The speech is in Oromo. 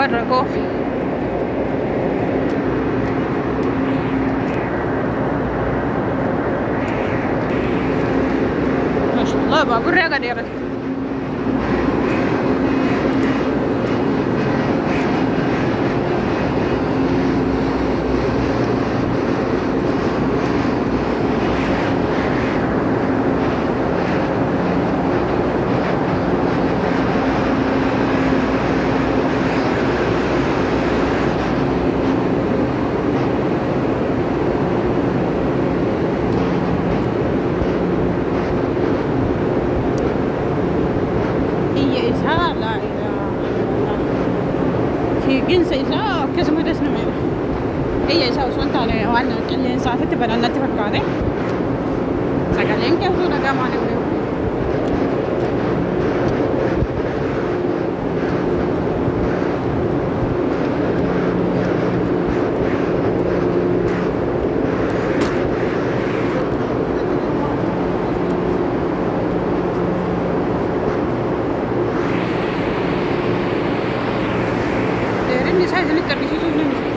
warra koo. Mashallah, baaburri aga dheerate. Fiiginsa isaa akkasuma dasname. Iyya isaa osoo hin taane waan qilleensaatitti banannatti fakkaate. Sagaleen kee osoo dhagahamaa deemee. Ini saya sini terpisah.